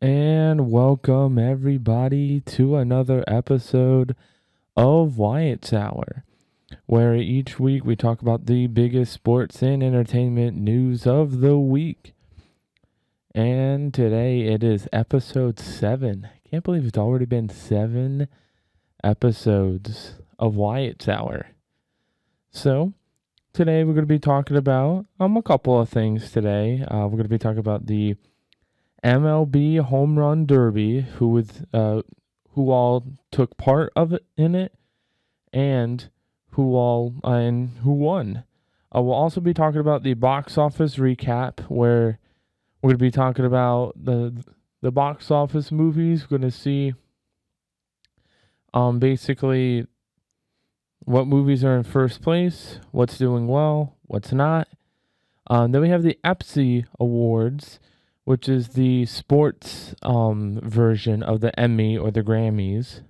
And welcome everybody to another episode of Wyatt's Hour, where each week we talk about the biggest sports and entertainment news of the week. And today it is episode 7. Can't believe it's already been 7 episodes of Wyatt's Hour. So, today we're going to be talking about a couple of things today. We're going to be talking about the MLB Home Run Derby, who all took part of it in it, and who won. We'll also be talking about the box office recap, where we're going to be talking about the box office movies. We're going to see basically what movies are in first place, what's doing well, what's not. Then we have the EPSI Awards, which is the sports version of the Emmy or the Grammys.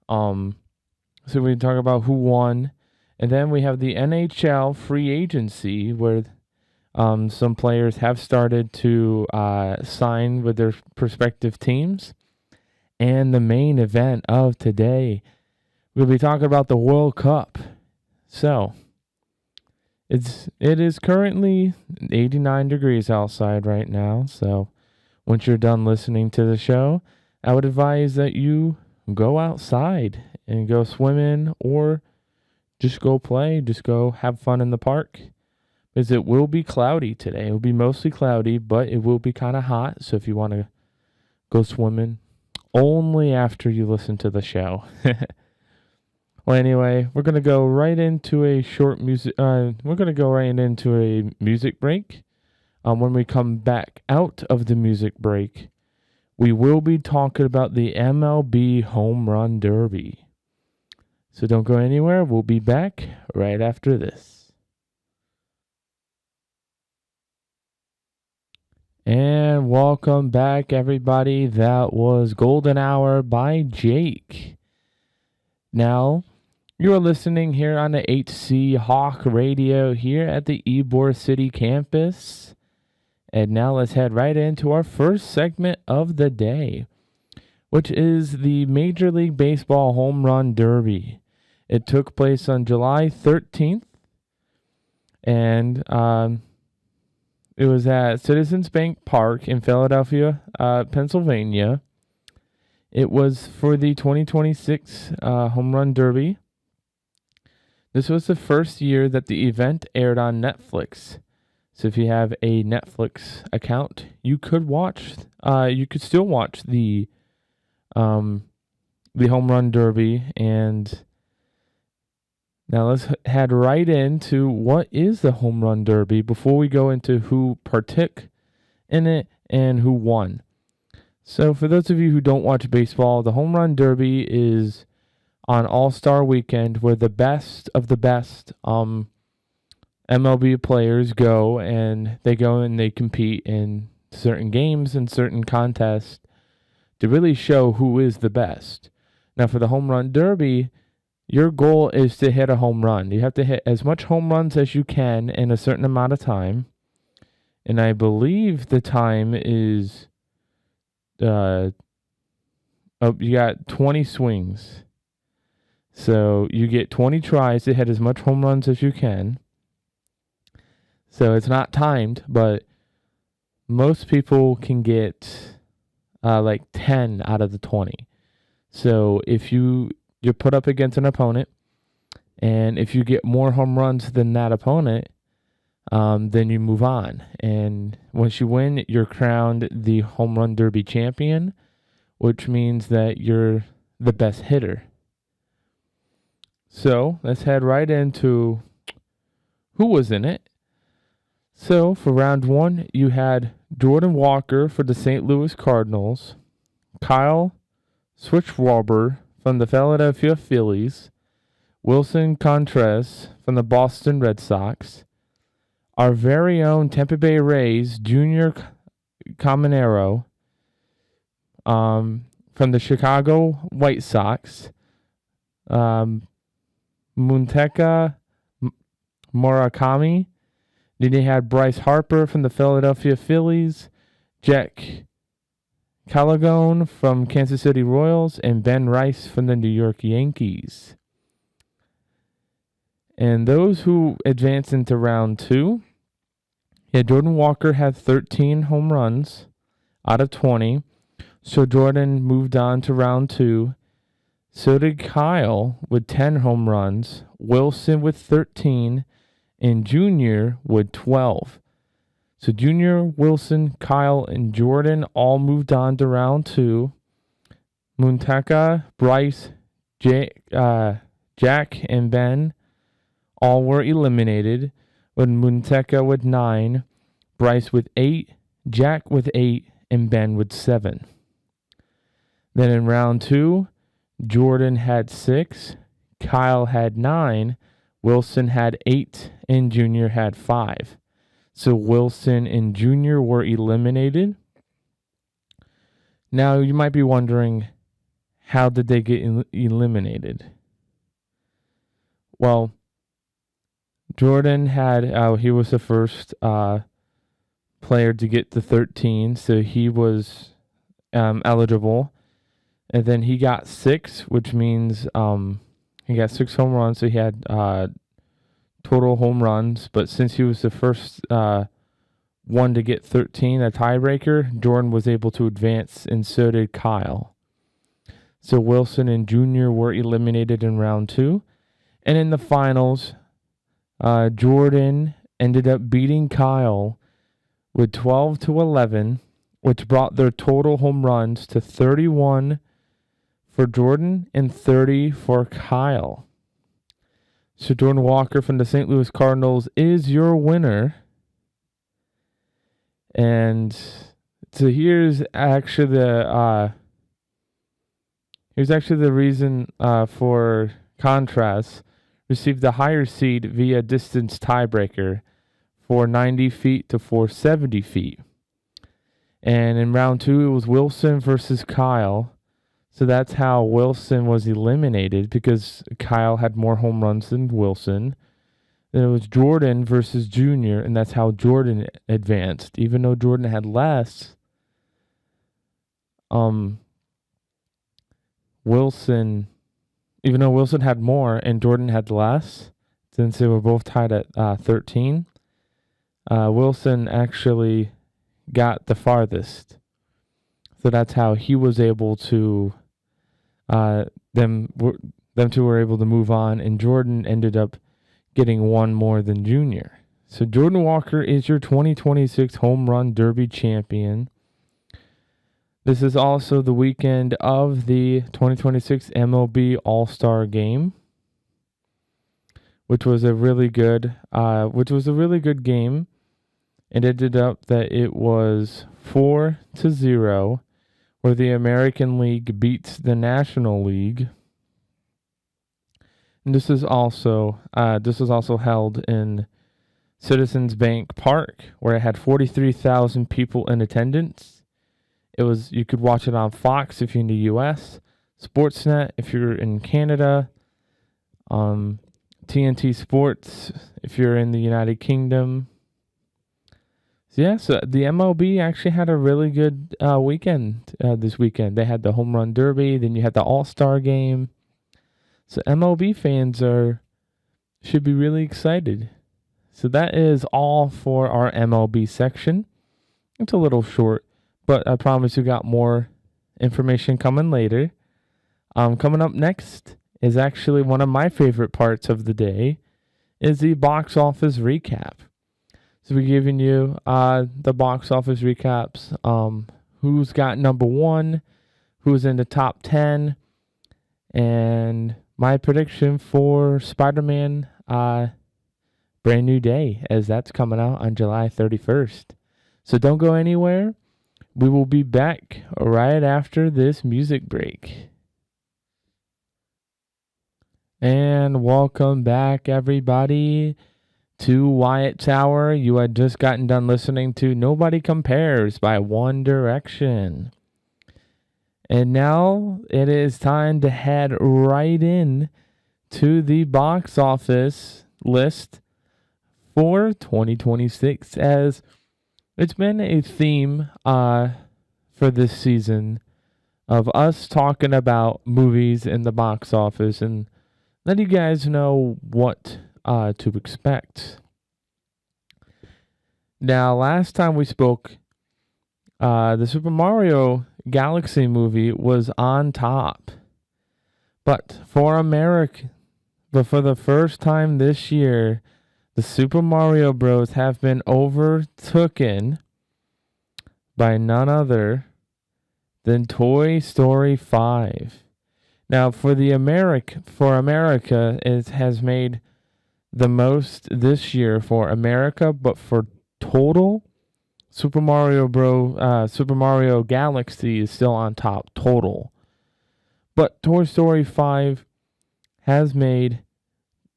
So we talk about who won, and then we have the NHL free agency, where some players have started to sign with their prospective teams. And the main event of today, we'll be talking about the World Cup. So it is currently 89 degrees outside right now. So once you're done listening to the show, I would advise that you go outside and go swimming, or just go play, just go have fun in the park, because it will be cloudy today. It will be mostly cloudy, but it will be kind of hot. So if you want to go swimming, only after you listen to the show. Well, anyway, we're gonna go right into a short music. We're gonna go right into a music break. When we come back out of the music break, we will be talking about the MLB Home Run Derby. So don't go anywhere. We'll be back right after this. And welcome back, everybody. That was Golden Hour by Jake. Now, you are listening here on the HC Hawk Radio here at the Ybor City campus. And now let's head right into our first segment of the day, which is the Major League Baseball Home Run Derby. It took place on July 13th, and it was at Citizens Bank Park in Philadelphia, Pennsylvania. It was for the 2026 Home Run Derby. This was the first year that the event aired on Netflix. So if you have a Netflix account, you could still watch the Home Run Derby. And now let's head right into what is the Home Run Derby before we go into who partook in it and who won. So for those of you who don't watch baseball, the Home Run Derby is on All-Star Weekend, where the best of the best MLB players go and they compete in certain games and certain contests to really show who is the best. Now for the Home Run Derby, your goal is to hit a home run. You have to hit as much home runs as you can in a certain amount of time. And I believe the time is you got 20 swings. So you get 20 tries to hit as much home runs as you can. So it's not timed, but most people can get like 10 out of the 20. So if you're put up against an opponent, and if you get more home runs than that opponent, then you move on. And once you win, you're crowned the Home Run Derby champion, which means that you're the best hitter. So let's head right into who was in it. So for round one, you had Jordan Walker for the St. Louis Cardinals, Kyle Schwarber from the Philadelphia Phillies, Wilson Contreras from the Boston Red Sox, our very own Tampa Bay Rays, Junior Caminero from the Chicago White Sox, Muntaka Murakami. Then they had Bryce Harper from the Philadelphia Phillies, Jack Calagone from Kansas City Royals, and Ben Rice from the New York Yankees. And those who advanced into round 2, Jordan Walker had 13 home runs out of 20. So Jordan moved on to round 2. So did Kyle with 10 home runs, Wilson with 13, and Junior with 12. So Junior, Wilson, Kyle, and Jordan all moved on to round 2. Muntaka, Bryce, Jack, and Ben all were eliminated, with Muntaka with 9, Bryce with 8, Jack with 8, and Ben with 7. Then in round 2, Jordan had 6, Kyle had 9, Wilson had 8, and Junior had 5. So Wilson and Junior were eliminated. Now you might be wondering, how did they get eliminated? Well, Jordan had, he was the first player to get to 13, so he was eligible. And then he got 6, which means he got 6 home runs, so he had total home runs. But since he was the first one to get 13, a tiebreaker, Jordan was able to advance, and so did Kyle. So Wilson and Junior were eliminated in round 2. And in the finals, Jordan ended up beating Kyle with 12-11, which brought their total home runs to 31 for Jordan and 30 for Kyle. So Jordan Walker from the St. Louis Cardinals is your winner. And so here's actually the reason for contrast. Received the higher seed via distance tiebreaker, 490 feet to 470 feet. And in round 2, it was Wilson versus Kyle. So that's how Wilson was eliminated, because Kyle had more home runs than Wilson. Then it was Jordan versus Junior, and that's how Jordan advanced. Even though Jordan had less, even though Wilson had more and Jordan had less, since they were both tied at 13, Wilson actually got the farthest. So that's how he was able to, them two were able to move on, and Jordan ended up getting one more than Junior. So Jordan Walker is your 2026 Home Run Derby champion. This is also the weekend of the 2026 MLB All-Star Game, which was a really good game. It ended up that it was 4-0, where the American League beats the National League. And this is also held in Citizens Bank Park, where it had 43,000 people in attendance. You could watch it on Fox if you're in the U.S., Sportsnet if you're in Canada, TNT Sports if you're in the United Kingdom. So the MLB actually had a really good weekend this weekend. They had the Home Run Derby, then you had the All-Star Game. So MLB fans should be really excited. So that is all for our MLB section. It's a little short, but I promise you got more information coming later. Coming up next is actually one of my favorite parts of the day, is the box office recap. So we're giving you the box office recaps, who's got number 1, who's in the top 10, and my prediction for Spider-Man Brand New Day, as that's coming out on July 31st. So don't go anywhere. We will be back right after this music break. And welcome back, everybody, to Wyatt Tower. You had just gotten done listening to Nobody Compares by One Direction. And now it is time to head right in to the box office list for 2026, as it's been a theme for this season of us talking about movies in the box office and let you guys know what to expect. Now, last time we spoke, the Super Mario Galaxy movie was on top. But for the first time this year, the Super Mario Bros. Have been overtaken by none other than Toy Story 5. Now, for America, it has made the most this year for America, but for total, Super Mario Galaxy is still on top total. But Toy Story 5 has made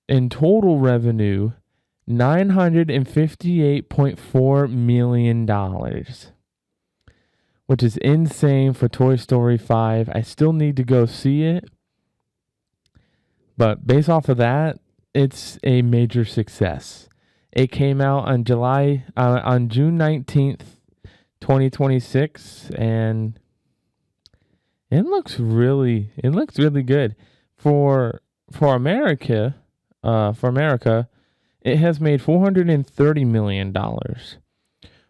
in total revenue $958.4 million, which is insane for Toy Story 5. I still need to go see it, but based off of that, it's a major success. It came out on June 19th, 2026, and it looks really good for America. It has made $430 million,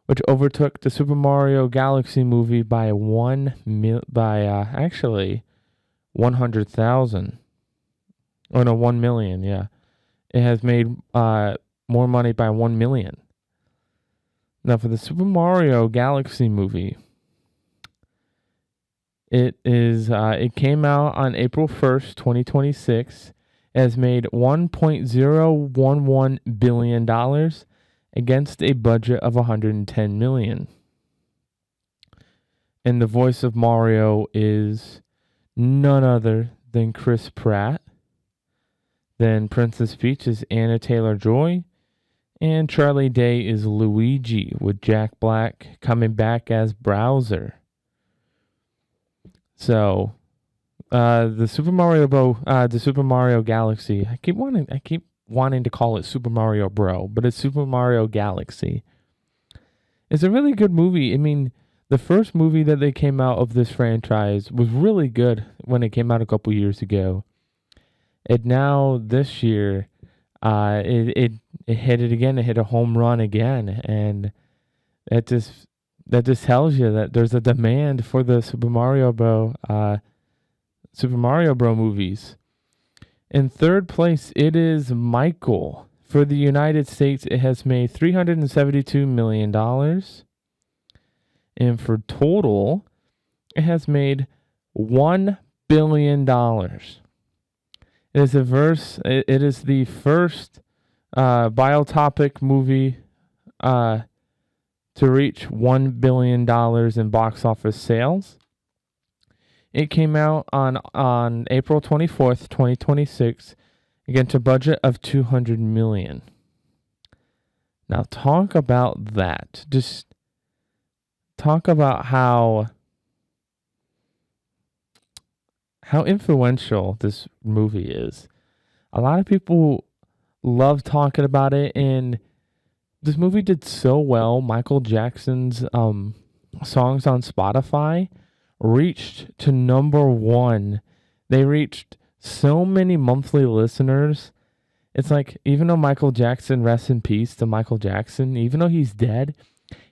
which overtook the Super Mario Galaxy movie by 100,000. Or no, 1 million, yeah. It has made more money by 1 million. Now for the Super Mario Galaxy movie, it came out on April 1st, 2026. Has made $1.011 billion against a budget of $110 million. And the voice of Mario is none other than Chris Pratt. Then Princess Peach is Anna Taylor-Joy. And Charlie Day is Luigi, with Jack Black coming back as Bowser. So the Super Mario Galaxy. I keep wanting to call it Super Mario Bro, but it's Super Mario Galaxy. It's a really good movie. I mean, the first movie that they came out of this franchise was really good when it came out a couple years ago. And now this year, it hit it again. It hit a home run again, and that just tells you that there's a demand for the Super Mario Bro movies. In third place, it is Michael. For the United States, it has made $372 million. And for total, it has made $1 billion. It is the first biotopic movie to reach $1 billion in box office sales. It came out on April 24th, 2026, against a budget of $200 million. Now talk about that. Just talk about how influential this movie is. A lot of people love talking about it, and this movie did so well. Michael Jackson's songs on Spotify reached to number 1. They reached so many monthly listeners. It's like, even though Michael Jackson, rest in peace to Michael Jackson, even though he's dead,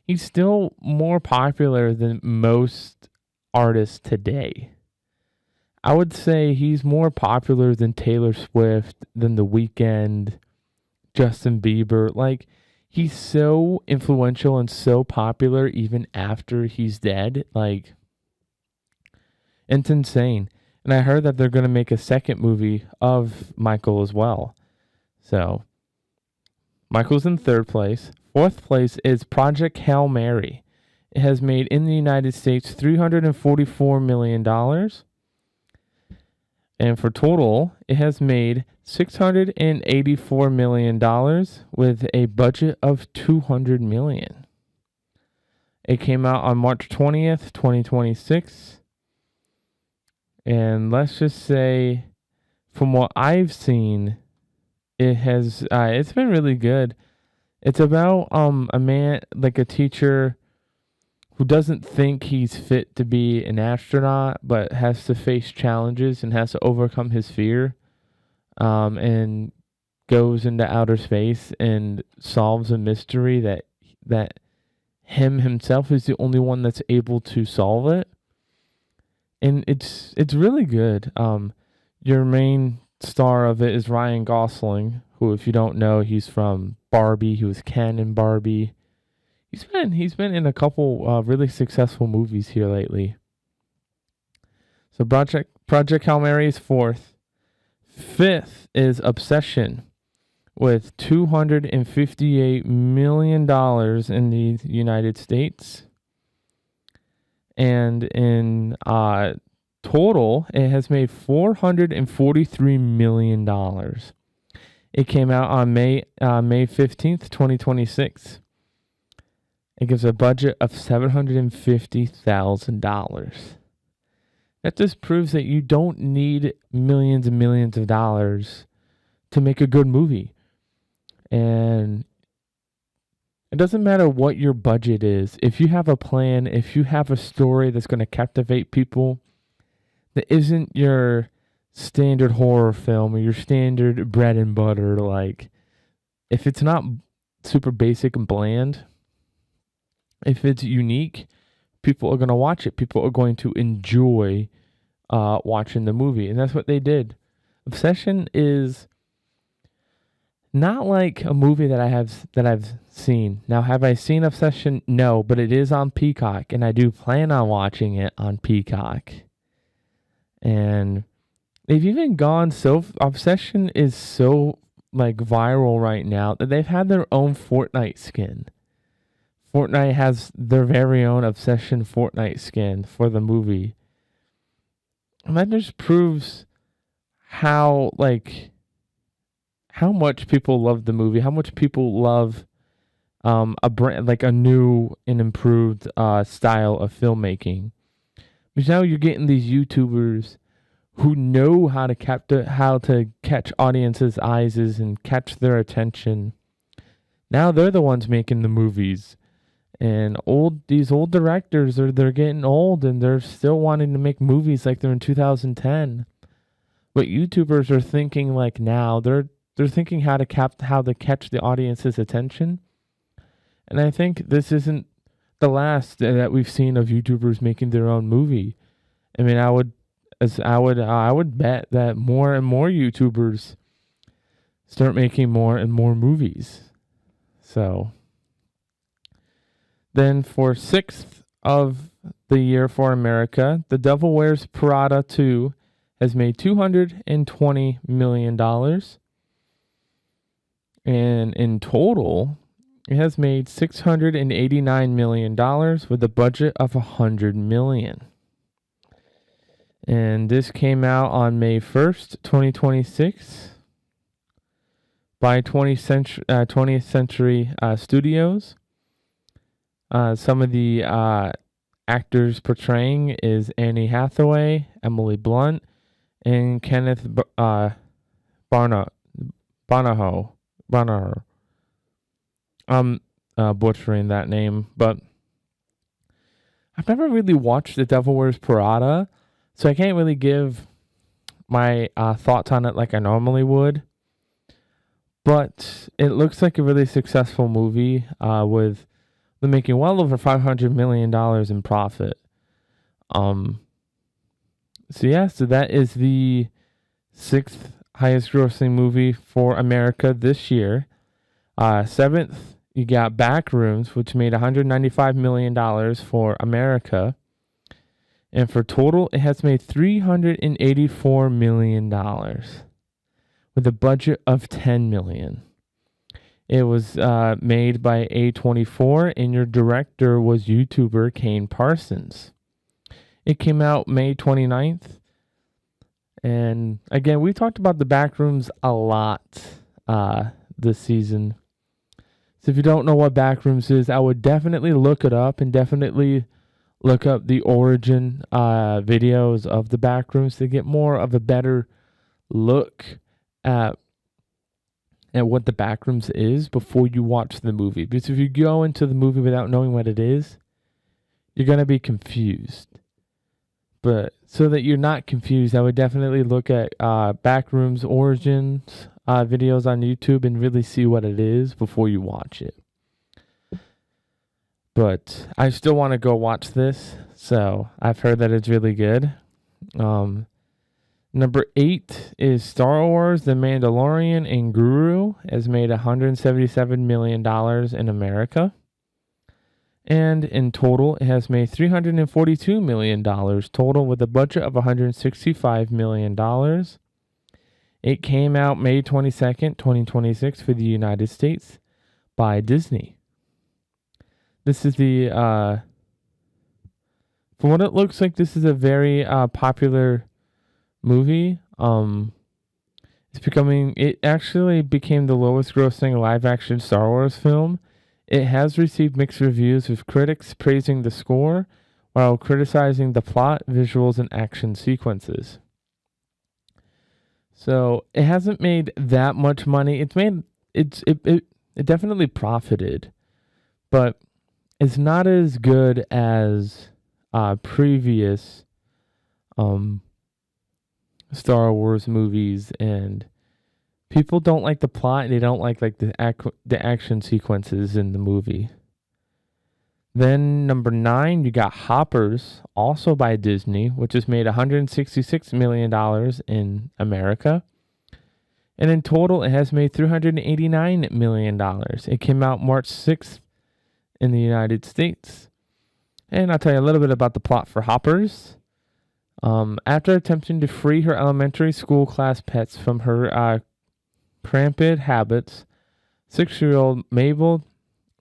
he's still more popular than most artists today. I would say he's more popular than Taylor Swift, than The Weeknd, Justin Bieber. Like, he's so influential and so popular even after he's dead. Like, it's insane. And I heard that they're going to make a second movie of Michael as well. So, Michael's in third place. Fourth place is Project Hail Mary. It has made in the United States $344 million. And for total, it has made $684 million with a budget of $200 million. It came out on March 20th, 2026. And let's just say, from what I've seen, it's been really good. It's about a man, like a teacher, who doesn't think he's fit to be an astronaut, but has to face challenges and has to overcome his fear, and goes into outer space and solves a mystery that him himself is the only one that's able to solve it. And it's really good. Your main star of it is Ryan Gosling, who, if you don't know, he's from Barbie. He was Ken in Barbie. He's been in a couple really successful movies here lately. So Project Hail Mary is fourth. Fifth is Obsession, with $258 million in the United States. And in total, it has made $443 million. It came out on May 15th, 2026. It gives a budget of $750,000. That just proves that you don't need millions and millions of dollars to make a good movie. And it doesn't matter what your budget is. If you have a plan, if you have a story that's going to captivate people, that isn't your standard horror film or your standard bread and butter, like, if it's not super basic and bland, if it's unique, people are going to watch it. People are going to enjoy watching the movie. And that's what they did. Obsession is not like a movie that I've seen. Now, have I seen Obsession? No, but it is on Peacock, and I do plan on watching it on Peacock. And they've even gone Obsession is so like viral right now that they've had their own Fortnite skin. Fortnite has their very own Obsession Fortnite skin for the movie. And that just proves how much people love the movie, how much people love a brand, like a new and improved style of filmmaking. Because now you're getting these YouTubers who know how to catch audiences' eyes and catch their attention. Now they're the ones making the movies. And these old directors they're getting old and they're still wanting to make movies like they're in 2010. But YouTubers are thinking like now they're thinking how to catch the audience's attention. And I think this isn't the last that we've seen of YouTubers making their own movie. I mean, I would bet that more and more YouTubers start making more and more movies. So then for sixth of the year for America, The Devil Wears Prada 2 has made $220 million. And in total, it has made $689 million with a budget of $100 million. And this came out on May 1st, 2026 by 20th Century Studios. Some of the actors portraying is Annie Hathaway, Emily Blunt, and Kenneth Branagh. I'm butchering that name, but I've never really watched The Devil Wears Prada, so I can't really give my thoughts on it like I normally would. But it looks like a really successful movie with them making well over $500 million in profit. So that is the sixth highest grossing movie for America this year. Seventh, you got Backrooms, which made $195 million for America. And for total, it has made $384 million with a budget of $10 million. It was made by A24, and your director was YouTuber Kane Parsons. It came out May 29th. And again, we talked about the Backrooms a lot this season. So if you don't know what Backrooms is, I would definitely look it up and definitely look up the origin videos of the Backrooms to get more of a better look at what the Backrooms is before you watch the movie. Because if you go into the movie without knowing what it is, you're going to be confused. But so that you're not confused, I would definitely look at Backrooms Origins videos on YouTube and really see what it is before you watch it. But I still want to go watch this, so I've heard that it's really good. Number 8 is Star Wars: The Mandalorian and Guru has made $177 million in America. And in total, it has made $342 million total with a budget of $165 million. It came out May 22nd, 2026 for the United States by Disney. This is the, from what it looks like, this is a very popular movie. It actually became the lowest grossing live action Star Wars film. It has received mixed reviews, with critics praising the score while criticizing the plot, visuals, and action sequences. So it hasn't made that much money. It definitely profited, but it's not as good as previous Star Wars movies, and people don't like the plot, and they don't like the action sequences in the movie. Then number 9, you got Hoppers, also by Disney, which has made $166 million in America. And in total, it has made $389 million. It came out March 6th in the United States. And I'll tell you a little bit about the plot for Hoppers. After attempting to free her elementary school class pets from her cramped habits, 6-year-old Mabel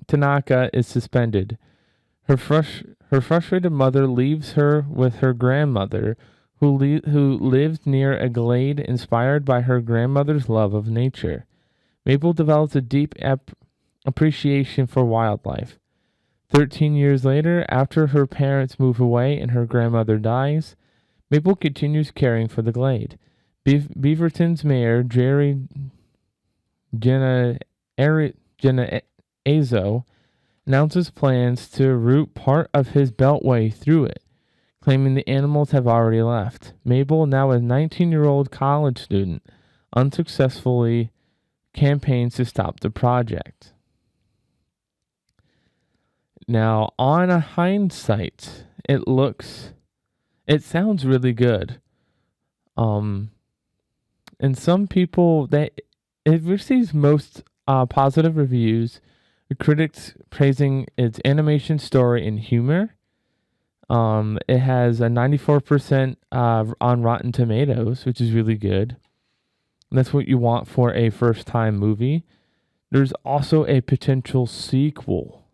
Tanaka is suspended. Her frustrated mother leaves her with her grandmother, who lives near a glade inspired by her grandmother's love of nature. Mabel develops a deep appreciation for wildlife. 13 years later, after her parents move away and her grandmother dies, Mabel continues caring for the glade. Beaverton's mayor, Jerry Genazo, announces plans to route part of his beltway through it, claiming the animals have already left. Mabel, now a 19-year-old college student, unsuccessfully campaigns to stop the project. Now, on a hindsight, it sounds really good. And some people, it receives most positive reviews, with critics praising its animation, story, and humor. It has a 94% on Rotten Tomatoes, which is really good. And that's what you want for a first-time movie. There's also a potential sequel,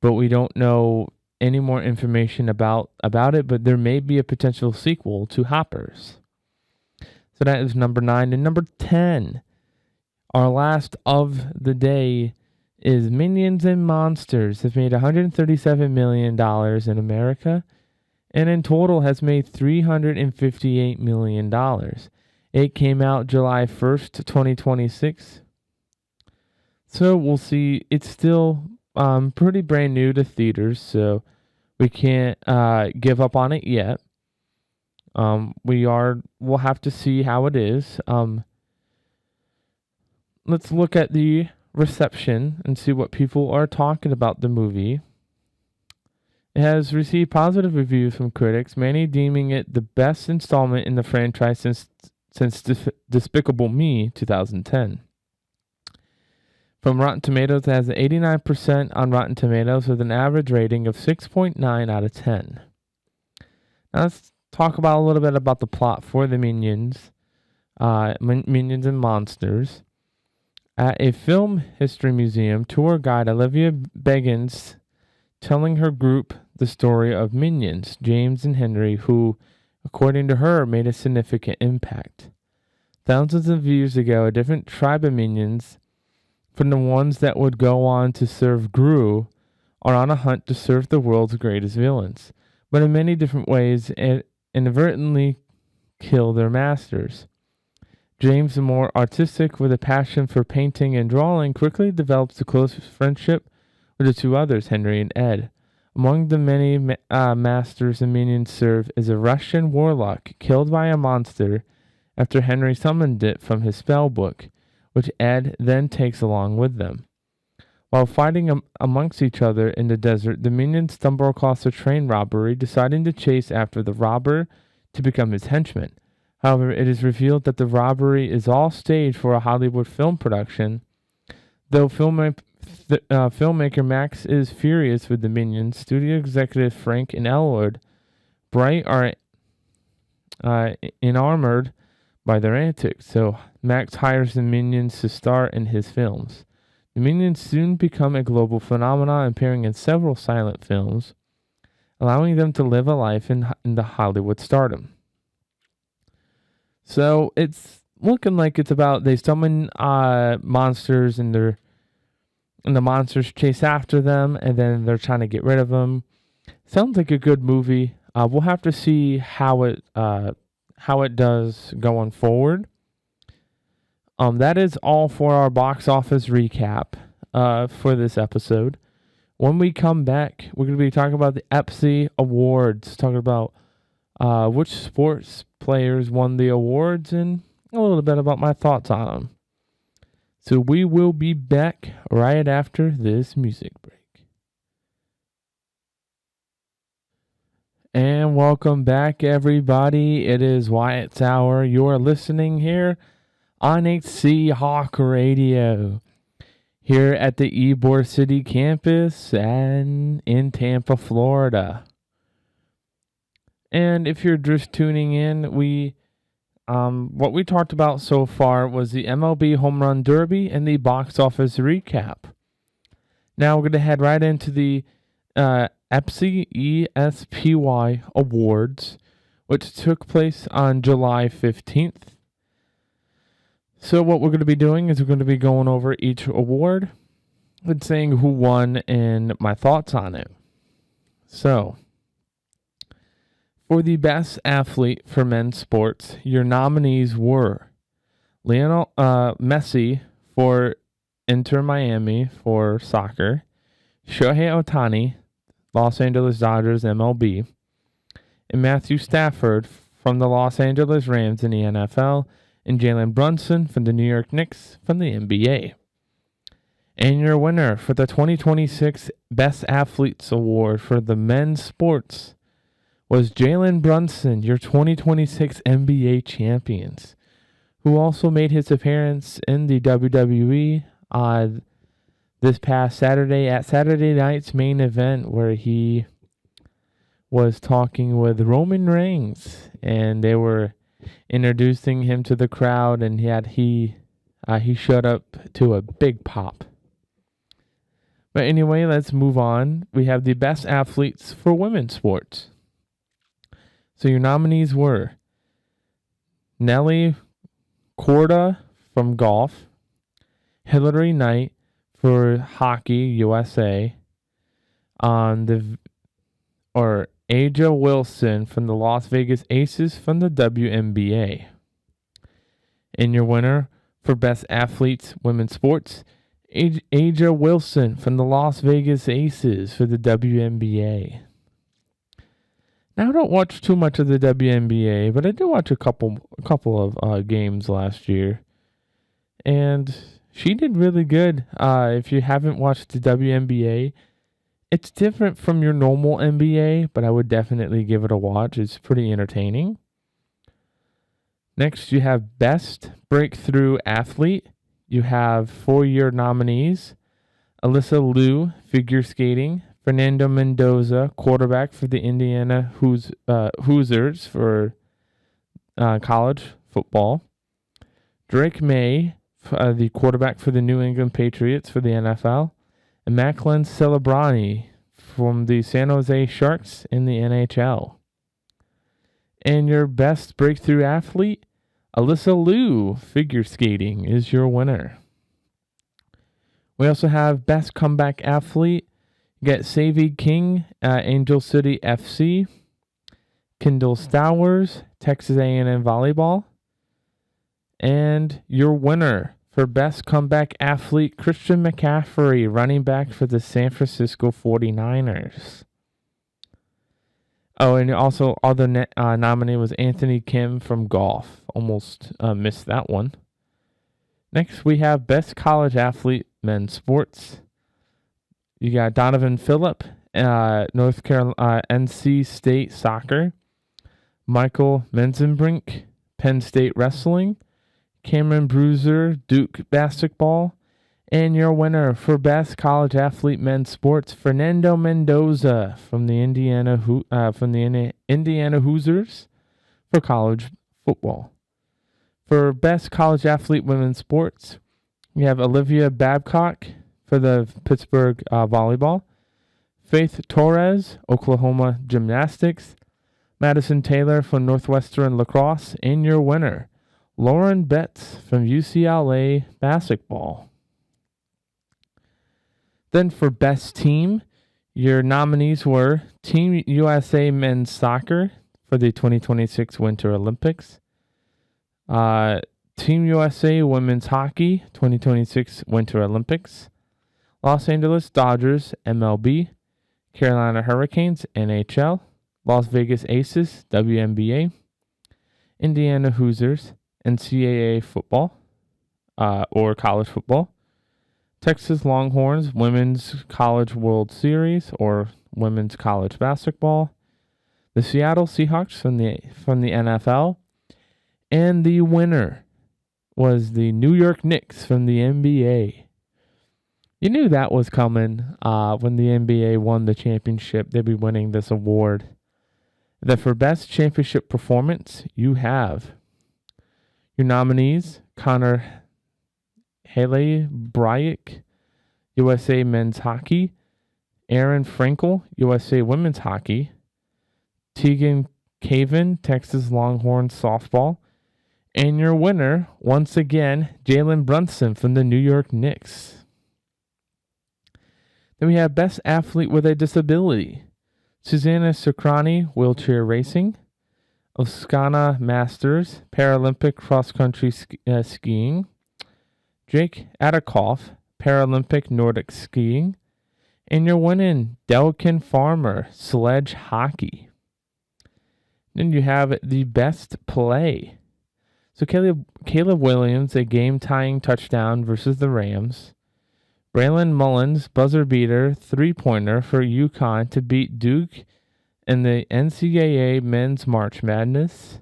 but we don't know any more information about it, but there may be a potential sequel to Hoppers. So that is number 9. And number 10, our last of the day, is Minions and Monsters. Have made $137 million in America, and in total has made $358 million. It came out July 1st, 2026. So we'll see. It's still pretty brand new to theaters, so we can't give up on it yet. We'll have to see how it is. Let's look at the reception and see what people are talking about the movie. It has received positive reviews from critics, many deeming it the best installment in the franchise since Despicable Me 2010. From Rotten Tomatoes, it has an 89% on Rotten Tomatoes with an average rating of 6.9 out of 10. Now let's talk about a little bit about the plot for the Minions, Minions and Monsters. At a film history museum, tour guide Olivia begins telling her group the story of Minions, James and Henry, who, according to her, made a significant impact. Thousands of years ago, a different tribe of Minions, from the ones that would go on to serve Gru, are on a hunt to serve the world's greatest villains, but in many different ways inadvertently kill their masters. James, the more artistic with a passion for painting and drawing, quickly develops a close friendship with the two others, Henry and Ed. Among the many masters the minions serve is a Russian warlock killed by a monster after Henry summoned it from his spell book, which Ed then takes along with them. While fighting amongst each other in the desert, the minions stumble across a train robbery, deciding to chase after the robber to become his henchman. However, it is revealed that the robbery is all staged for a Hollywood film production. Though filmmaker Max is furious with the minions, studio executive Frank and Elwood Bright are enamored by their antics, so Max hires the minions to star in his films. The minions soon become a global phenomenon, appearing in several silent films, allowing them to live a life in the Hollywood stardom. So it's looking like it's about they summon monsters and the monsters chase after them, and then they're trying to get rid of them. Sounds like a good movie. We'll have to see how it does going forward. That is all for our box office recap for this episode. When we come back, we're going to be talking about the EPSI Awards, talking about which sports players won the awards, and a little bit about my thoughts on them. So we will be back right after this music break. And welcome back, everybody. It is Wyatt's Hour. You're listening here on HC Hawk Radio, here at the Ybor City campus and in Tampa, Florida. And if you're just tuning in, what we talked about so far was the MLB Home Run Derby and the box office recap. Now we're going to head right into the EPSI Awards, which took place on July 15th. So what we're going to be doing is we're going to be going over each award and saying who won and my thoughts on it. So, for the best athlete for men's sports, your nominees were Lionel Messi for Inter Miami for soccer, Shohei Ohtani, Los Angeles Dodgers MLB, and Matthew Stafford from the Los Angeles Rams in the NFL, and Jalen Brunson from the New York Knicks from the NBA. And your winner for the 2026 Best Athletes Award for the men's sports was Jalen Brunson, your 2026 NBA champions, who also made his appearance in the WWE this past Saturday at Saturday night's main event, where he was talking with Roman Reigns, and they were introducing him to the crowd, and he showed up to a big pop. But anyway, let's move on. We have the best athletes for women's sports. So your nominees were Nelly Korda from golf, Hillary Knight for hockey USA, Aja Wilson from the Las Vegas Aces from the WNBA. And your winner for Best Athletes Women's Sports, Aja Wilson from the Las Vegas Aces for the WNBA. Now, I don't watch too much of the WNBA, but I did watch a couple of games last year, and she did really good. If you haven't watched the WNBA, it's different from your normal NBA, but I would definitely give it a watch. It's pretty entertaining. Next, you have Best Breakthrough Athlete. You have 4-year nominees: Alyssa Liu, figure skating; Fernando Mendoza, quarterback for the Indiana Hoosiers for college football; Drake May, the quarterback for the New England Patriots for the NFL; and Macklin Celebrani from the San Jose Sharks in the NHL. And your Best Breakthrough Athlete, Alyssa Liu, figure skating, is your winner. We also have Best Comeback Athlete. You get Savy King, Angel City FC; Kendall Stowers, Texas A&M Volleyball. And your winner for Best Comeback Athlete, Christian McCaffrey, running back for the San Francisco 49ers. Oh, and also other nominee was Anthony Kim from golf. Almost missed that one. Next, we have Best College Athlete Men's Sports. You got Donovan Phillip, North Carolina, NC State Soccer. Michael Menzenbrink, Penn State Wrestling. Cameron Bruiser, Duke Basketball. And your winner for Best College Athlete Men's Sports, Fernando Mendoza from the Indiana Hoosiers for college football. For Best College Athlete Women's Sports, we have Olivia Babcock for the Pittsburgh volleyball, Faith Torres, Oklahoma Gymnastics, Madison Taylor from Northwestern Lacrosse, and your winner, Lauren Betts from UCLA Basketball. Then for Best Team, your nominees were Team USA Men's Soccer for the 2026 Winter Olympics, Team USA Women's Hockey 2026 Winter Olympics, Los Angeles Dodgers MLB, Carolina Hurricanes NHL, Las Vegas Aces WNBA, Indiana Hoosiers NCAA football or college football, Texas Longhorns Women's College World Series or Women's College Basketball, the Seattle Seahawks from the NFL, and the winner was the New York Knicks from the NBA. You knew that was coming when the NBA won the championship. They'd be winning this award. Then for Best Championship Performance, you have your nominees, Connor Haley Bryant, USA Men's Hockey, Aaron Frankel, USA Women's Hockey, Tegan Caven, Texas Longhorns Softball, and your winner, once again, Jalen Brunson from the New York Knicks. Then we have Best Athlete with a Disability, Susanna Socrani, Wheelchair Racing, Oskana Masters, Paralympic Cross Country Skiing, Jake Adakoff, Paralympic Nordic Skiing, and you're winning Delkin Farmer, Sledge Hockey. Then you have the Best Play. So Caleb Williams, a game-tying touchdown versus the Rams. Braylon Mullins, buzzer beater, three-pointer for UConn to beat Duke in the NCAA Men's March Madness.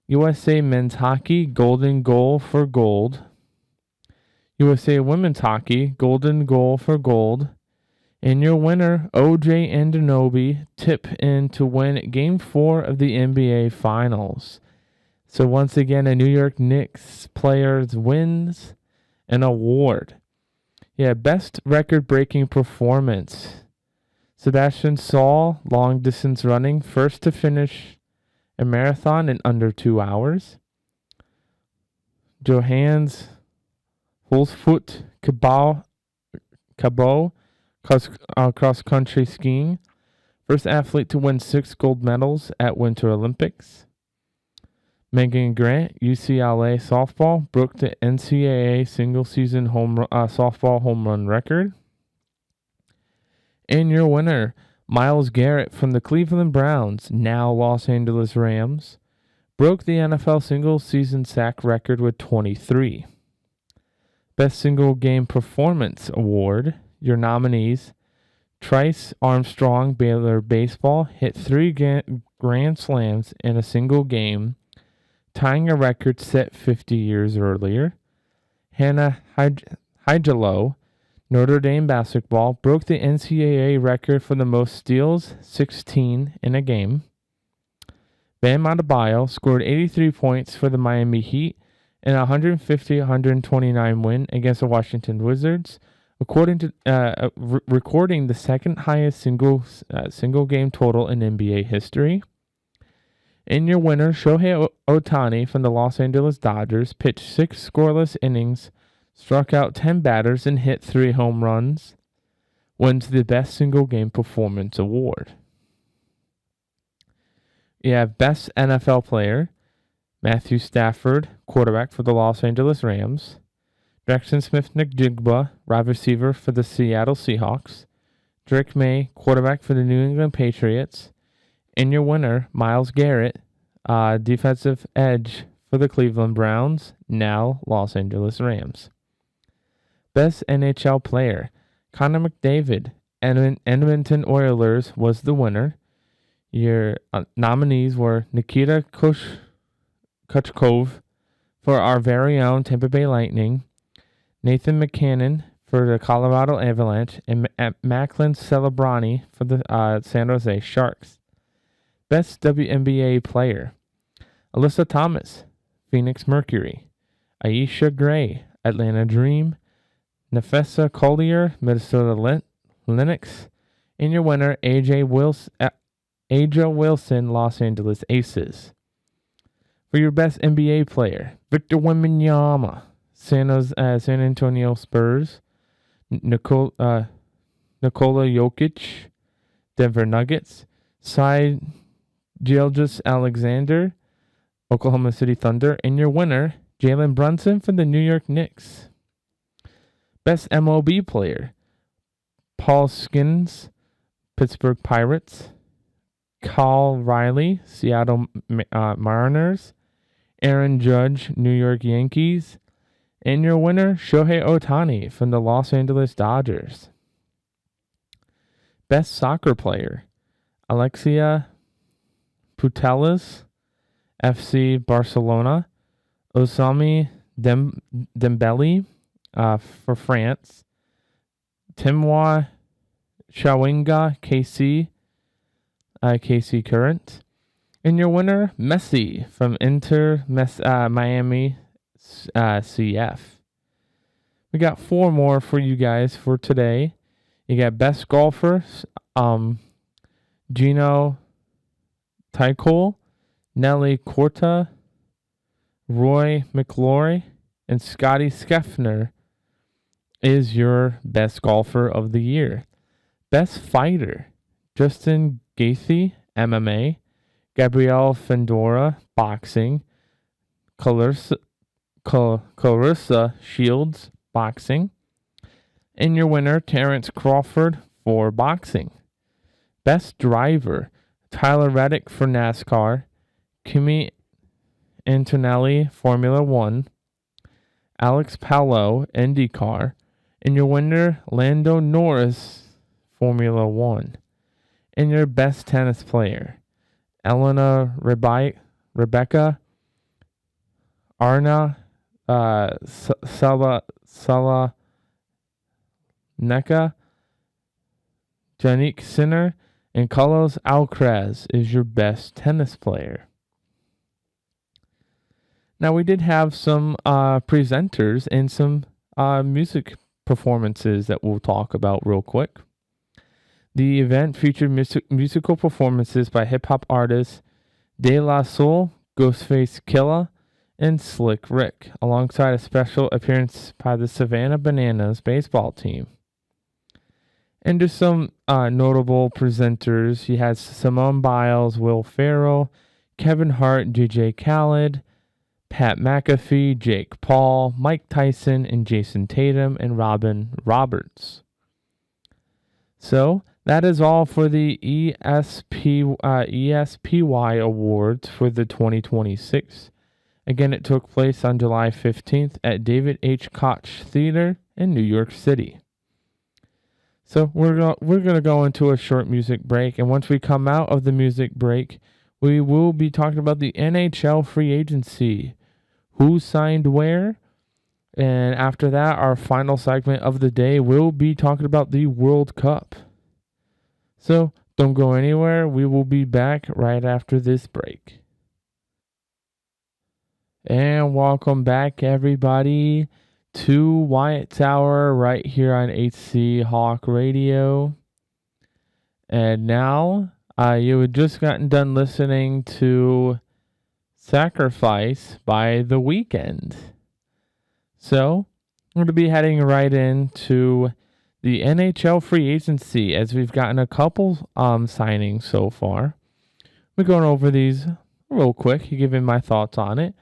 USA Men's Hockey, golden goal for gold. USA Women's Hockey, golden goal for gold. And your winner, OJ Anunoby, tip in to win Game 4 of the NBA Finals. So once again, a New York Knicks player wins an award. Yeah, Best Record-Breaking Performance. Sebastian Saul, long distance running, first to finish a marathon in under 2 hours. Johannes Holzfoot Cabot, cross-country skiing, first athlete to win 6 gold medals at Winter Olympics. Megan Grant, UCLA softball, broke the NCAA single-season softball home run record. And your winner, Myles Garrett from the Cleveland Browns, now Los Angeles Rams, broke the NFL single-season sack record with 23. Best Single Game Performance Award, your nominees, Trice Armstrong, Baylor Baseball, hit 3 grand slams in a single game, tying a record set 50 years earlier. Hannah Hygelo, Notre Dame Basketball, broke the NCAA record for the most steals, 16 in a game. Bam Adebayo scored 83 points for the Miami Heat in a 150-129 win against the Washington Wizards, recording the second highest single game total in NBA history. And your winner, Shohei Ohtani from the Los Angeles Dodgers, pitched 6 scoreless innings, struck out 10 batters, and hit 3 home runs, wins the Best Single Game Performance Award. You have Best NFL Player, Matthew Stafford, quarterback for the Los Angeles Rams, Jackson Smith-Njigba, wide receiver for the Seattle Seahawks, Drake May, quarterback for the New England Patriots, And your winner, Myles Garrett, defensive edge for the Cleveland Browns, now Los Angeles Rams. Best NHL player, Connor McDavid, Edmonton Oilers was the winner. Your nominees were Nikita Kuchkov for our very own Tampa Bay Lightning, Nathan McKinnon for the Colorado Avalanche, and Macklin Celebrani for the San Jose Sharks. Best WNBA player, Alyssa Thomas, Phoenix Mercury, Aisha Gray, Atlanta Dream, Nafessa Collier, Minnesota Lynx, and your winner, Aja Wilson, Los Angeles Aces. For your best NBA player, Victor Wembanyama, San Antonio Spurs, Nikola Jokic, Denver Nuggets, Cy Gilgeous-Alexander, Oklahoma City Thunder, and your winner, Jalen Brunson from the New York Knicks. Best MLB player, Paul Skeens, Pittsburgh Pirates, Kyle Riley, Seattle Mariners, Aaron Judge, New York Yankees, and your winner, Shohei Ohtani from the Los Angeles Dodgers. Best soccer player, Alexia Putellas, FC Barcelona, Osami Dembele for France, Timwa Chawinga, KC Current, and your winner, Messi from Inter Miami CF. We got 4 more for you guys for today. You got best golfer, Gino Tycol, Nelly Corta, Roy McIlroy, and Scotty Scheffler is your best golfer of the year. Best fighter, Justin Gaethje, MMA, Gabrielle Fedora, boxing, Clarissa Shields, boxing, and your winner, Terrence Crawford, for boxing. Best driver, Tyler Reddick for NASCAR, Kimi Antonelli, Formula One, Alex Palou, IndyCar, and your winner, Lando Norris, Formula One. And your best tennis player, Elena Rebecca Arna Salaneka, Jannik Sinner, and Carlos Alcaraz is your best tennis player. Now, we did have some presenters and some music performances that we'll talk about real quick. The event featured musical performances by hip-hop artists De La Soul, Ghostface Killah, and Slick Rick, alongside a special appearance by the Savannah Bananas baseball team. And just some notable presenters. You had Simone Biles, Will Ferrell, Kevin Hart, DJ Khaled, Pat McAfee, Jake Paul, Mike Tyson, and Jason Tatum, and Robin Roberts. So, that is all for the ESPY Awards for the 2026. Again, it took place on July 15th at David H. Koch Theater in New York City. So we're going to go into a short music break, and once we come out of the music break, we will be talking about the NHL free agency, who signed where, and after that, our final segment of the day will be talking about the World Cup. So don't go anywhere. We will be back right after this break. And welcome back, everybody, to Wyatt Tower right here on HC Hawk Radio. And now, you had just gotten done listening to Sacrifice by The Weeknd. So, we're going to be heading right into the NHL free agency, as we've gotten a couple signings so far. We're going over these real quick, giving my thoughts on it.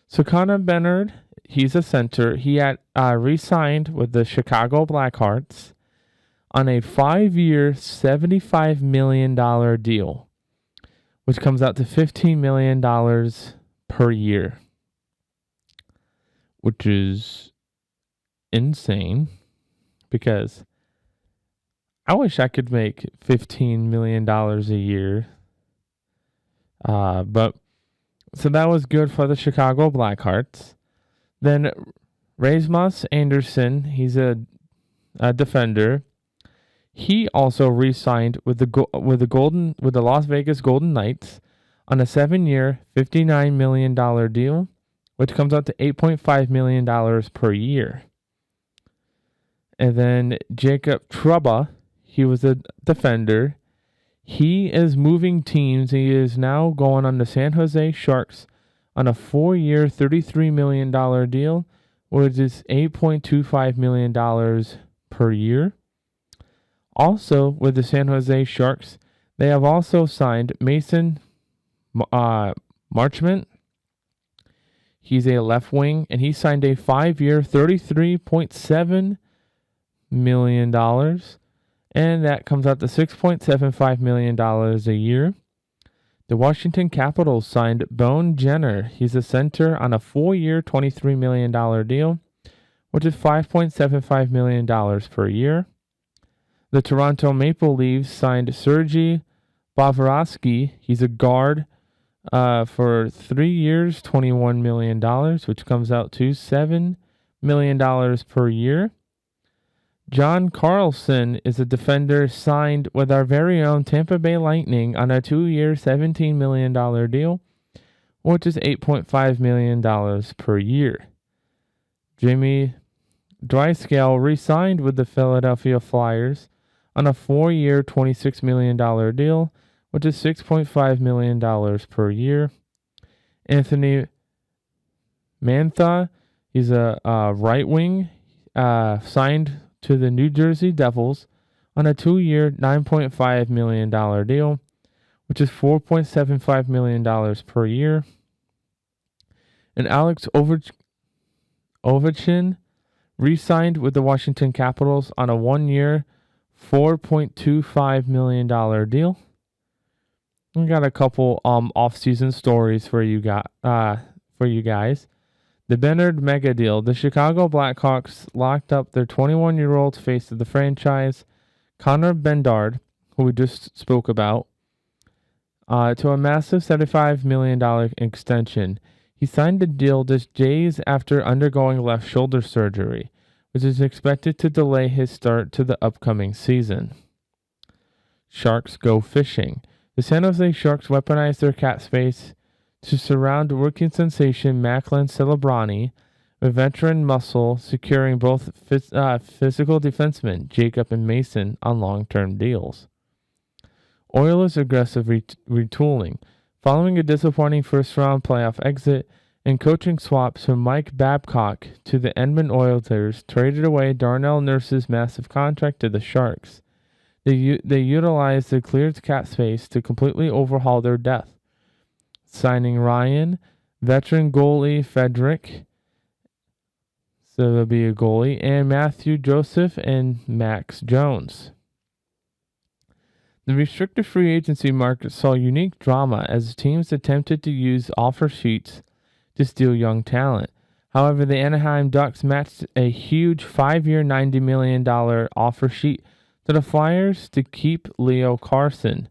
So Connor Bedard, he's a center. He had re-signed with the Chicago Blackhawks on a 5-year, $75 million deal. which comes out to $15 million per year, which is insane because I wish I could make $15 million a year. But so that was good for the Chicago Blackhearts. Then Rasmus Anderson, he's a defender. He also re-signed with the Las Vegas Golden Knights on a 7-year, $59 million deal, which comes out to $8.5 million per year. And then Jacob Trouba, he was a defender. He is moving teams. He is now going on the San Jose Sharks on a 4-year, $33 million deal, which is $8.25 million per year. Also, with the San Jose Sharks, they have also signed Mason Marchment. He's a left wing, and he signed a 5-year, $33.7 million, and that comes out to $6.75 million a year. The Washington Capitals signed Bone Jenner. He's a center on a 4-year, $23 million deal, which is $5.75 million per year. The Toronto Maple Leafs signed Sergei Bobrovsky. He's a guard for 3 years, $21 million, which comes out to $7 million per year. John Carlson is a defender signed with our very own Tampa Bay Lightning on a 2-year, $17 million deal, which is $8.5 million per year. Jimmy Drysdale re-signed with the Philadelphia Flyers on a 4-year, $26 million deal, which is $6.5 million per year. Anthony Mantha, he's a right wing, signed to the New Jersey Devils on a 2-year, $9.5 million deal, which is $4.75 million per year. And Alex Ovechkin re-signed with the Washington Capitals on a 1-year, $4.25 million deal. We got a couple off-season stories for you guys. The Bernard mega deal. The Chicago Blackhawks locked up their 21-year-old face of the franchise, Connor Bedard, who we just spoke about, to a massive $75 million extension. He signed the deal just days after undergoing left shoulder surgery, which is expected to delay his start to the upcoming season. Sharks go fishing. The San Jose Sharks weaponized their cap space to surround rookie sensation Macklin Celebrani, a veteran muscle, securing both physical defensemen Jacob and Mason on long-term deals. Oilers' aggressive retooling. Following a disappointing first-round playoff exit and coaching swaps from Mike Babcock to the Edmonton Oilers traded away Darnell Nurse's massive contract to the Sharks. They utilized the cleared cap space to completely overhaul their depth, signing Ryan, veteran goalie Frederick, so there'll be a goalie, and Matthew Joseph and Max Jones. The restricted free agency market saw unique drama as teams attempted to use offer sheets to steal young talent. However, the Anaheim Ducks matched a huge 5-year, $90 million offer sheet to the Flyers to keep Leo Carson,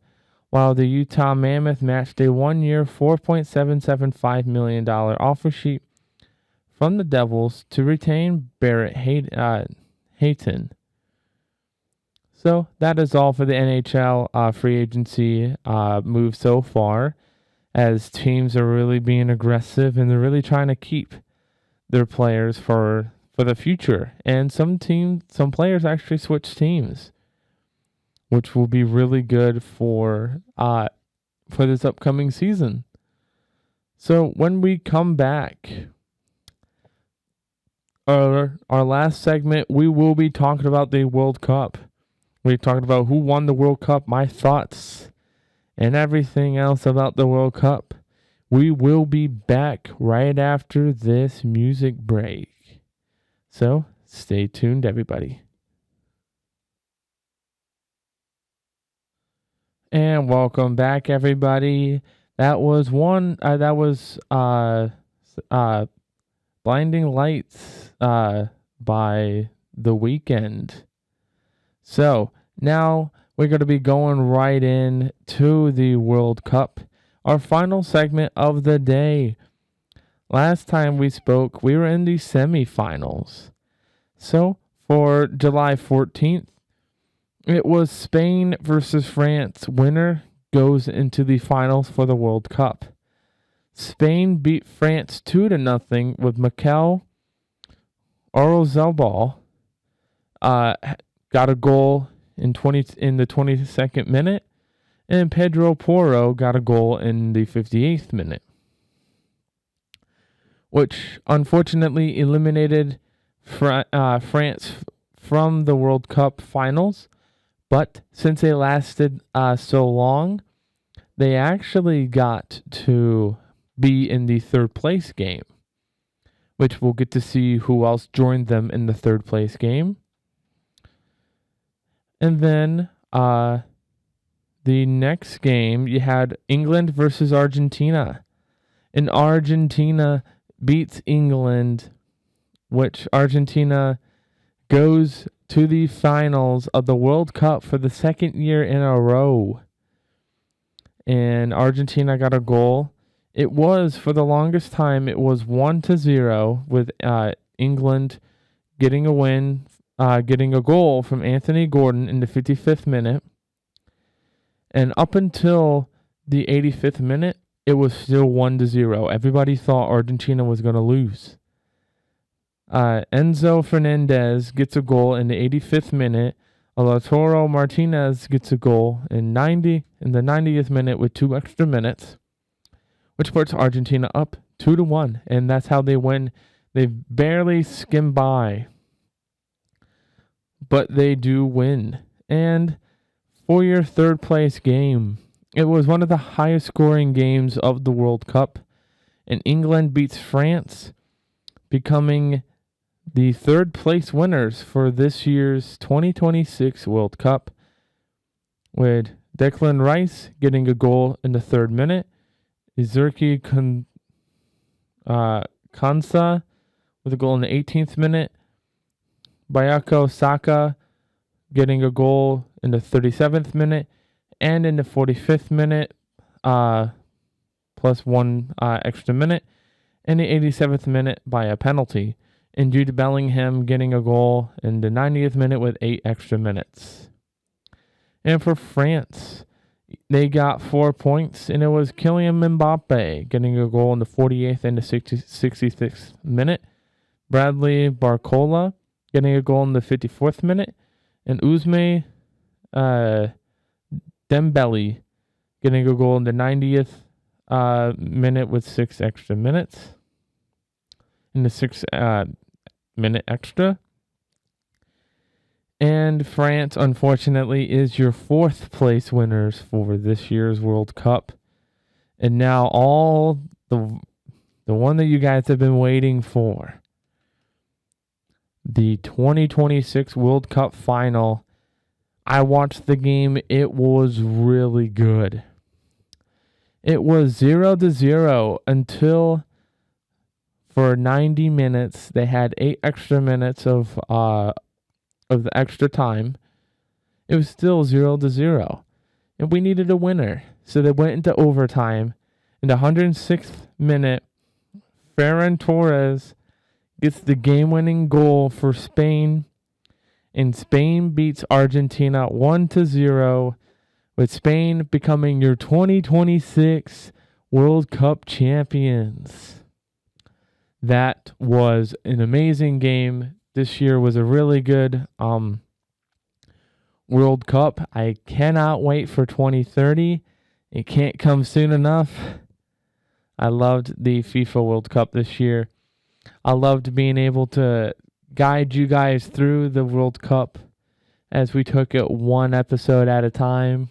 while the Utah Mammoth matched a 1-year, $4.775 million offer sheet from the Devils to retain Barrett Hayton. So that is all for the NHL free agency move so far, as teams are really being aggressive and they're really trying to keep their players for the future. And some players actually switch teams, which will be really good for this upcoming season. So when we come back, our last segment, we will be talking about the World Cup. We talked about who won the World Cup, my thoughts, and everything else about the World Cup. We will be back right after this music break. So stay tuned, everybody. And welcome back, everybody. That was uh Blinding Lights by The Weeknd. So now we're going to be going right in to the World Cup, our final segment of the day. Last time we spoke, we were in the semifinals. So for July 14th, it was Spain versus France. Winner goes into the finals for the World Cup. Spain beat France 2-0 with Mikel Oyarzabal got a goal in the 22nd minute, and Pedro Porro got a goal in the 58th minute, which unfortunately eliminated France from the World Cup finals. But since they lasted so long, they actually got to be in the third place game, which we'll get to see who else joined them in the third place game. And then the next game, you had England versus Argentina. And Argentina beats England, which Argentina goes to the finals of the World Cup for the second year in a row. And Argentina got a goal. It was, for the longest time, it was 1-0 with England getting a win, getting a goal from Anthony Gordon in the 55th minute. And up until the 85th minute, it was still 1-0. Everybody thought Argentina was going to lose. Enzo Fernandez gets a goal in the 85th minute. Lautaro Martinez gets a goal in the 90th minute with 2 extra minutes, which puts Argentina up 2-1, and that's how they win. They barely skim by, but they do win. And for your third place game, it was one of the highest scoring games of the World Cup, and England beats France, becoming the third place winners for this year's 2026 World Cup, with Declan Rice getting a goal in the 3rd minute, Izurki Kansa with a goal in the 18th minute, Bayako Saka getting a goal in the 37th minute, and in the 45th minute, plus 1 extra minute, and the 87th minute by a penalty. And Jude Bellingham getting a goal in the 90th minute with 8 extra minutes. And for France, they got 4 points, and it was Kylian Mbappe getting a goal in the 48th and the 66th minute, Bradley Barcola getting a goal in the 54th minute, and Ousmane Dembele getting a goal in the 90th minute with 6 extra minutes. In the 6 minute extra. And France, unfortunately, is your 4th place winners for this year's World Cup. And now all the one that you guys have been waiting for, the 2026 World Cup final. I watched the game. It was really good. It was 0-0 until, for 90 minutes, they had 8 extra minutes of the extra time. It was still 0-0, and we needed a winner, so they went into overtime. In the 106th minute, Ferran Torres gets the game-winning goal for Spain, and Spain beats Argentina 1-0, with Spain becoming your 2026 World Cup champions. That was an amazing game. This year was a really good World Cup. I cannot wait for 2030. It can't come soon enough. I loved the FIFA World Cup this year. I loved being able to guide you guys through the World Cup as we took it one episode at a time.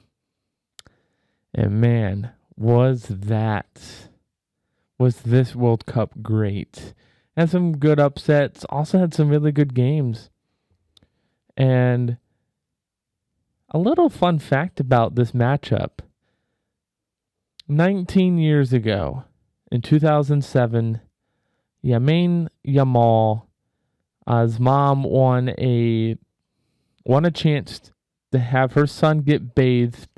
And man, was this World Cup great. Had some good upsets, also had some really good games. And a little fun fact about this matchup. 19 years ago, in 2007, Yamin Yamal, his mom won a chance to have her son get bathed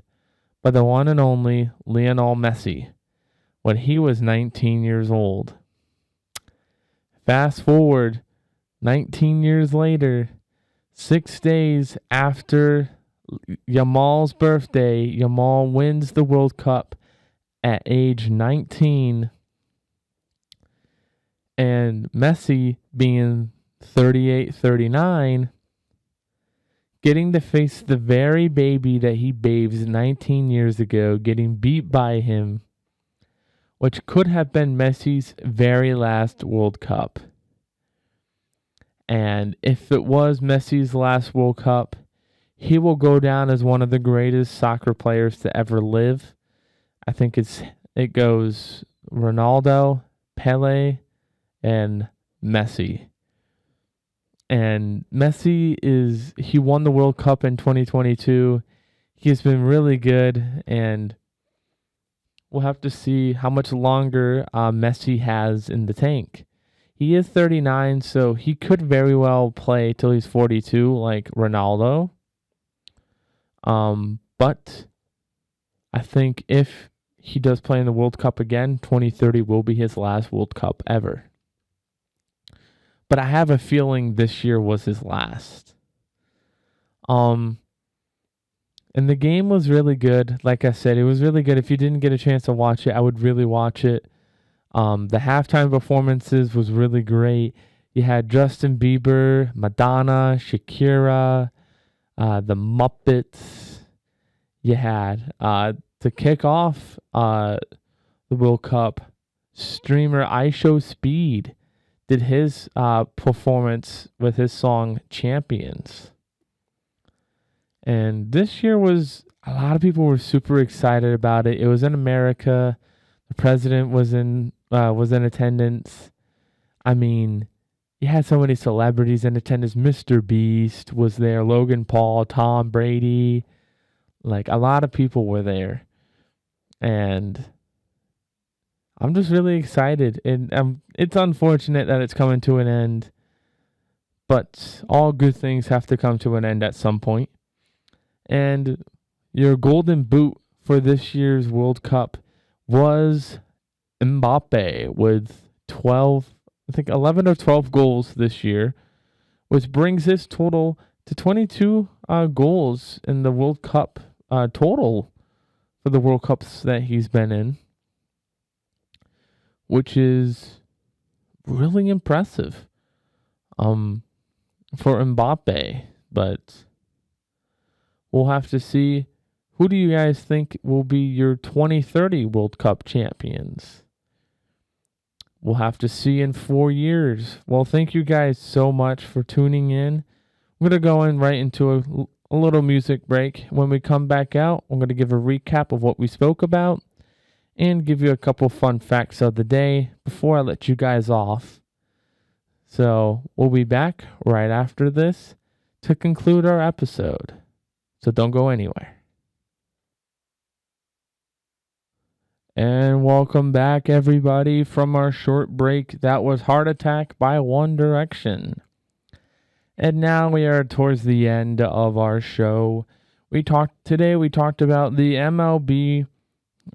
by the one and only Lionel Messi when he was 19 years old. Fast forward 19 years later, 6 days after Yamal's birthday, Yamal wins the World Cup at age 19. And Messi, being 38, 39, getting to face the very baby that he bathed 19 years ago, getting beat by him, which could have been Messi's very last World Cup. And if it was Messi's last World Cup, he will go down as one of the greatest soccer players to ever live. I think it goes Ronaldo, Pele, and Messi. And Messi he won the World Cup in 2022. He's been really good, and we'll have to see how much longer Messi has in the tank. He is 39, so he could very well play till he's 42, like Ronaldo. But I think if he does play in the World Cup again, 2030 will be his last World Cup ever. But I have a feeling this year was his last. And the game was really good. Like I said, it was really good. If you didn't get a chance to watch it, I would really watch it. The halftime performances was really great. You had Justin Bieber, Madonna, Shakira, the Muppets. You had, to kick off the World Cup, streamer IShowSpeed did his performance with his song Champions. And this year a lot of people were super excited about it. It was in America. The president was in attendance. I mean, you had so many celebrities in attendance. Mr. Beast was there, Logan Paul, Tom Brady. Like, a lot of people were there. And I'm just really excited. And it's unfortunate that it's coming to an end. But all good things have to come to an end at some point. And your golden boot for this year's World Cup was Mbappe with 11 or 12 goals this year, which brings his total to 22 goals in the World Cup total for the World Cups that he's been in, which is really impressive for Mbappe. But we'll have to see. Who do you guys think will be your 2030 World Cup champions? We'll have to see in 4 years. Well, thank you guys so much for tuning in. I'm going to go right into a little music break. When we come back out, I'm going to give a recap of what we spoke about and give you a couple fun facts of the day before I let you guys off. So we'll be back right after this to conclude our episode. So don't go anywhere. And welcome back, everybody, from our short break. That was Heart Attack by One Direction. And now we are towards the end of our show. Today we talked about the MLB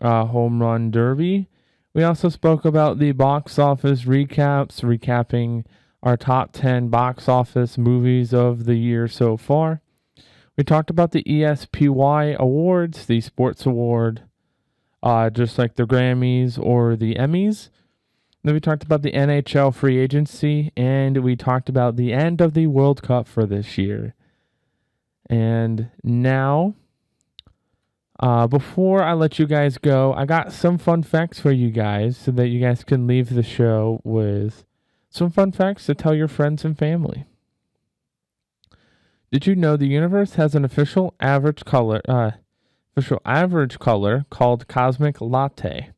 Home Run Derby. We also spoke about the box office recapping our top 10 box office movies of the year so far. We talked about the ESPY Awards, the sports award, just like the Grammys or the Emmys. Then we talked about the NHL free agency, and we talked about the end of the World Cup for this year. And now, before I let you guys go, I got some fun facts for you guys so that you guys can leave the show with some fun facts to tell your friends and family. Did you know the universe has an official average color called cosmic latte,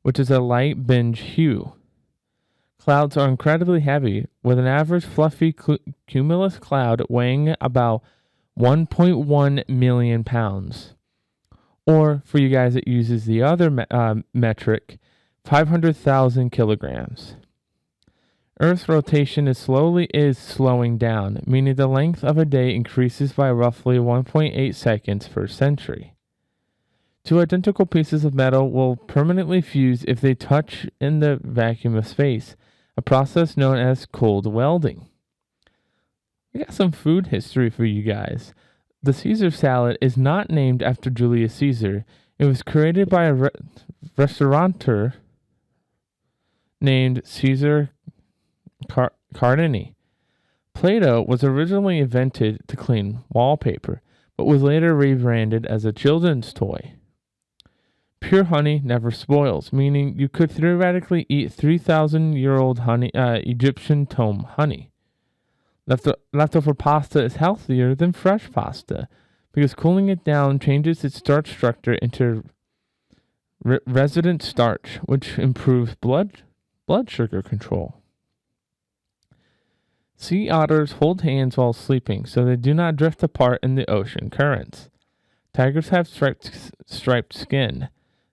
which is a light beige hue? Clouds are incredibly heavy, with an average fluffy cumulus cloud weighing about 1.1 million pounds. Or, for you guys that uses the other metric, 500,000 kilograms. Earth's rotation is slowing down, meaning the length of a day increases by roughly 1.8 seconds per century. Two identical pieces of metal will permanently fuse if they touch in the vacuum of space, a process known as cold welding. We got some food history for you guys. The Caesar salad is not named after Julius Caesar. It was created by a restaurateur named Caesar Cardini. Play-Doh was originally invented to clean wallpaper, but was later rebranded as a children's toy. Pure honey never spoils, meaning you could theoretically eat 3,000-year-old honey, Egyptian tomb honey. Leftover pasta is healthier than fresh pasta because cooling it down changes its starch structure into resident starch, which improves blood sugar control. Sea otters hold hands while sleeping so they do not drift apart in the ocean currents. Tigers have striped skin,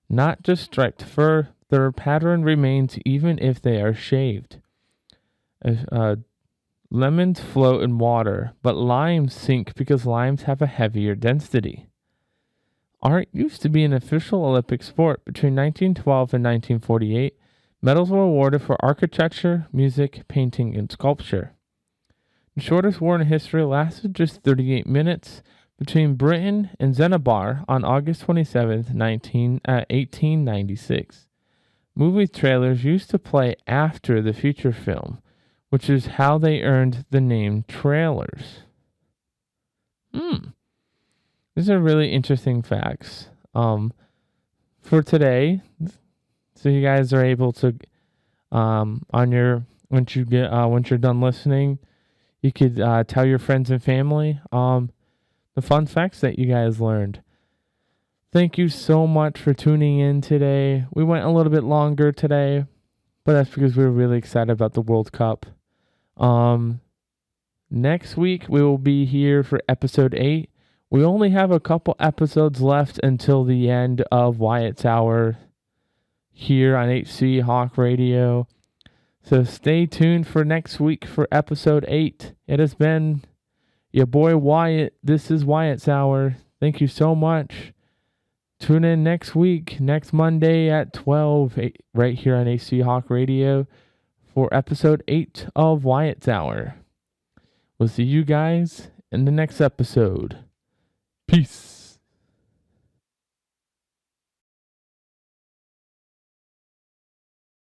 not just striped fur. Their pattern remains even if they are shaved. Lemons float in water, but limes sink because limes have a heavier density. Art used to be an official Olympic sport. Between 1912 and 1948, medals were awarded for architecture, music, painting, and sculpture. The shortest war in history lasted just 38 minutes between Britain and Zanzibar on August 27, 1896. Movie trailers used to play after the feature film, which is how they earned the name trailers. These are really interesting facts for today. So you guys are able to, once you're done listening, you could tell your friends and family the fun facts that you guys learned. Thank you so much for tuning in today. We went a little bit longer today, but that's because we were really excited about the World Cup. Next week we will be here for episode 8. We only have a couple episodes left until the end of Wyatt's Hour here on HC Hawk Radio. So stay tuned for next week for episode 8. It has been your boy Wyatt. This is Wyatt's Hour. Thank you so much. Tune in next week, next Monday at 12, right here on HC Hawk Radio for episode 8 of Wyatt's Hour. We'll see you guys in the next episode. Peace.